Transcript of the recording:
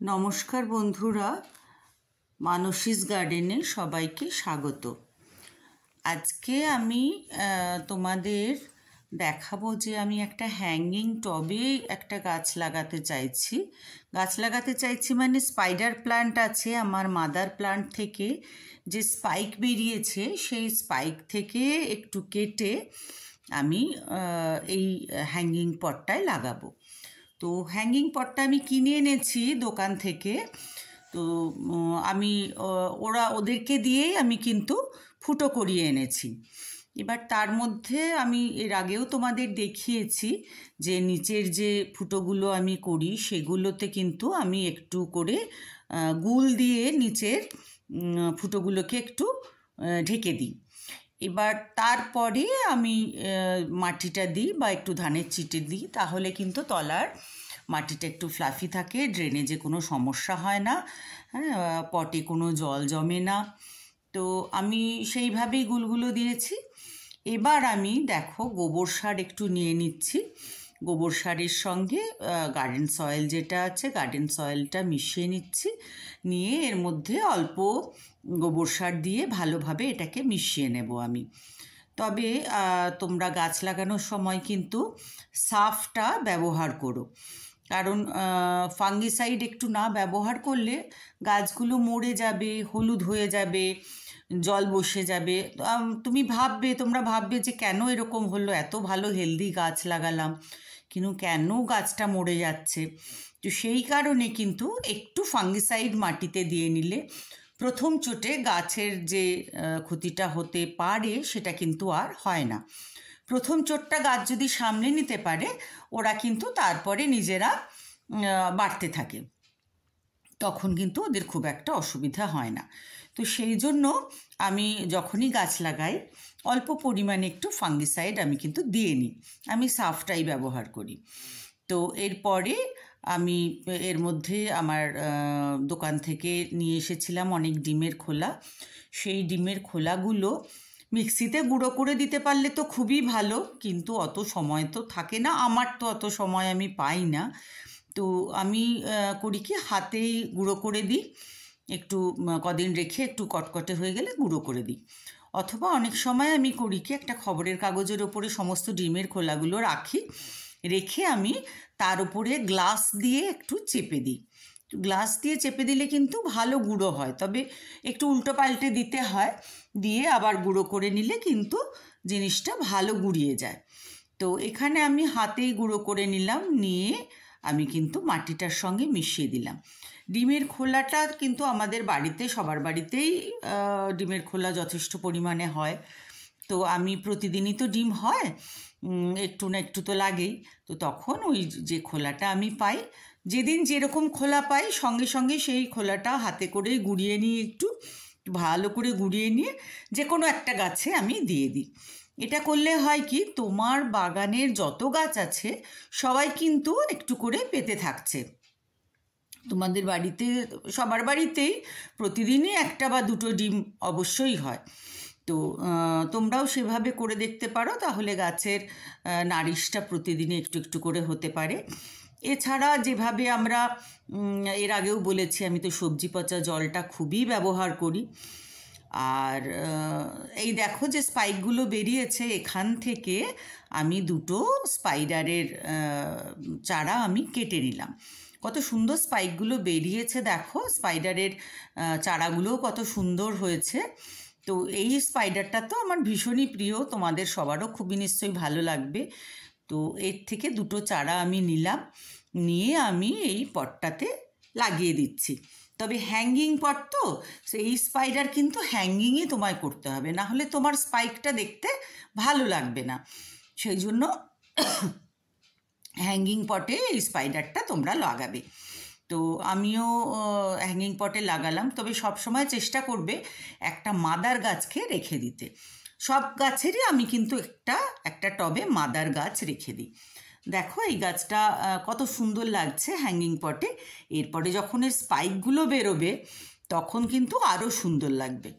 নমস্কার বন্ধুরা, মানসীস গার্ডেনে সবাইকে স্বাগত। আজকে আমি তোমাদের দেখাবো যে আমি একটা হ্যাঙ্গিং টবে একটা গাছ লাগাতে চাইছি মানে স্পাইডার প্ল্যান্ট আছে আমার মাদার প্ল্যান্ট থেকে, যে স্পাইক বেরিয়েছে সেই স্পাইক থেকে একটু কেটে আমি এই হ্যাঙ্গিং পটটায় লাগাবো। তো হ্যাঙ্গিং পটটা আমি কিনে এনেছি দোকান থেকে। তো আমি ওদেরকে দিয়েই আমি কিন্তু ফুটো করিয়ে এনেছি। এবার তার মধ্যে আমি এর আগেও তোমাদের দেখিয়েছি যে নিচের যে ফুটোগুলো আমি করি সেগুলোতে কিন্তু আমি একটু করে গুল দিয়ে নিচের ফুটোগুলোকে একটু ঢেকে দিই। এবার তারপরে আমি মাটিটা দিই বা একটু ধানের চিটে দিই, তাহলে কিন্তু তলার মাটিটা একটু ফ্লাফি থাকে, ড্রেনেজে কোনো সমস্যা হয় না, হ্যাঁ, পটে কোনো জল জমে না। তো আমি সেইভাবেই গুলগুলো দিয়েছি। এবার আমি দেখো গোবর সার একটু নিয়ে নিচ্ছি। গোবর সারের সঙ্গে গার্ডেন সয়েল যেটা আছে গার্ডেন সয়েলটা মিশিয়ে নিচ্ছি, নিয়ে এর মধ্যে অল্প গোবর সার দিয়ে ভালোভাবে এটাকে মিশিয়ে নেব আমি। তবে তোমরা গাছ লাগানোর সময় কিন্তু সাফটা ব্যবহার করো, কারণ ফাঙ্গিসাইড একটু না ব্যবহার করলে গাছগুলো মরে যাবে, হলুদ হয়ে যাবে, জল বসে যাবে। তোমরা ভাববে যে কেন এরকম হলো, এত ভালো হেলদি গাছ লাগালাম কিন্তু কেন গাছটা মরে যাচ্ছে। তো সেই কারণে কিন্তু একটু ফাঙ্গিসাইড মাটিতে দিয়ে নিলে প্রথম চোটে গাছের যে ক্ষতিটা হতে পারে সেটা কিন্তু আর হয় না। প্রথম চোটটা গাছ যদি সামলে নিতে পারে, ওরা কিন্তু তারপরে নিজেরা বাড়তে থাকে, তখন কিন্তু ওদের খুব একটা অসুবিধা হয় না। তো সেই জন্য আমি যখনই গাছ লাগাই অল্প পরিমাণে একটু ফাঙ্গিসাইড আমি কিন্তু দিয়ে নিই, আমি সাফটাই ব্যবহার করি। তো এরপরে আমি এর মধ্যে আমার দোকান থেকে নিয়ে এসেছিলাম অনেক ডিমের খোলা। সেই ডিমের খোলাগুলো মিক্সিতে গুঁড়ো করে দিতে পারলে তো খুবই ভালো, কিন্তু অত সময় তো থাকে না, আমার তো অত সময় আমি পাই না। তো আমি করি কি, হাতেই গুঁড়ো করে দিই, একটু কদিন রেখে একটু কটকটে হয়ে গেলে গুঁড়ো করে দিই। অথবা অনেক সময় আমি করি কি, একটা খবরের কাগজের ওপরে সমস্ত ডিমের খোলাগুলো রাখি, রেখে আমি তার উপরে গ্লাস দিয়ে একটু চেপে দিই। গ্লাস দিয়ে চেপে দিলে কিন্তু ভালো গুঁড়ো হয়, তবে একটু উল্টো পাল্টে দিতে হয়, দিয়ে আবার গুঁড়ো করে নিলে কিন্তু জিনিসটা ভালো গুঁড়িয়ে যায়। তো এখানে আমি হাতেই গুঁড়ো করে নিলাম, নিয়ে আমি কিন্তু মাটিটার সঙ্গে মিশিয়ে দিলাম। ডিমের খোলাটা কিন্তু আমাদের বাড়িতে সবার বাড়িতেই ডিমের খোলা যথেষ্ট পরিমাণে হয়। তো আমি প্রতিদিনই তো ডিম হয়, একটু না একটু তো লাগেই। তো তখন ওই যে খোলাটা আমি পাই, যেদিন যেরকম খোলা পাই সঙ্গে সঙ্গে সেই খোলাটা হাতে করে গুঁড়িয়ে নিয়ে একটু ভালো করে গুঁড়িয়ে নিয়ে যে কোনো একটা গাছে আমি দিয়ে দিই। এটা করলে হয় কি, তোমার বাগানের যত গাছ আছে সবাই কিন্তু একটু করে পেতে থাকছে। তোমাদের বাড়িতে সবার বাড়িতেই প্রতিদিনই একটা বা দুটো ডিম অবশ্যই হয়। তো তোমরাও সেভাবে করে দেখতে পারো, তাহলে গাছের নারিশটা প্রতিদিনই একটু একটু করে হতে পারে। এছাড়া যেভাবে আমরা এর আগেও বলেছি, আমি তো সবজি পচা জলটা খুবই ব্যবহার করি। আর এই দেখো যে স্পাইকগুলো বেরিয়েছে, এখান থেকে আমি দুটো স্পাইডারের চারা আমি কেটে নিলাম। কত সুন্দর স্পাইকগুলো বেরিয়েছে, দেখো স্পাইডারের চারাগুলোও কত সুন্দর হয়েছে। তো এই স্পাইডারটা তো আমার ভীষণই প্রিয়, তোমাদের সবারও খুবই নিশ্চয়ই ভালো লাগবে। তো এর থেকে দুটো চারা আমি নিলাম, নিয়ে আমি এই পটটাতে লাগিয়ে দিচ্ছি। তবে হ্যাঙ্গিং পট তো, এই স্পাইডার কিন্তু হ্যাঙ্গিংই তোমায় করতে হবে, না হলে তোমার স্পাইকটা দেখতে ভালো লাগবে না। সেই জন্য হ্যাঙ্গিং পটে এই স্পাইডারটা তোমরা লাগাবে। তো আমিও হ্যাঙ্গিং পটে লাগালাম, তবে সব সময় চেষ্টা করবে একটা মাদার গাছকে রেখে দিতে। সব গাছেরই আমি কিন্তু একটা একটা টবে মাদার গাছ রেখে দিই। দেখো এই গাছটা কত সুন্দর লাগছে হ্যাঙ্গিং পটে। এরপরে যখন এর স্পাইকগুলো বেরোবে তখন কিন্তু আরও সুন্দর লাগবে।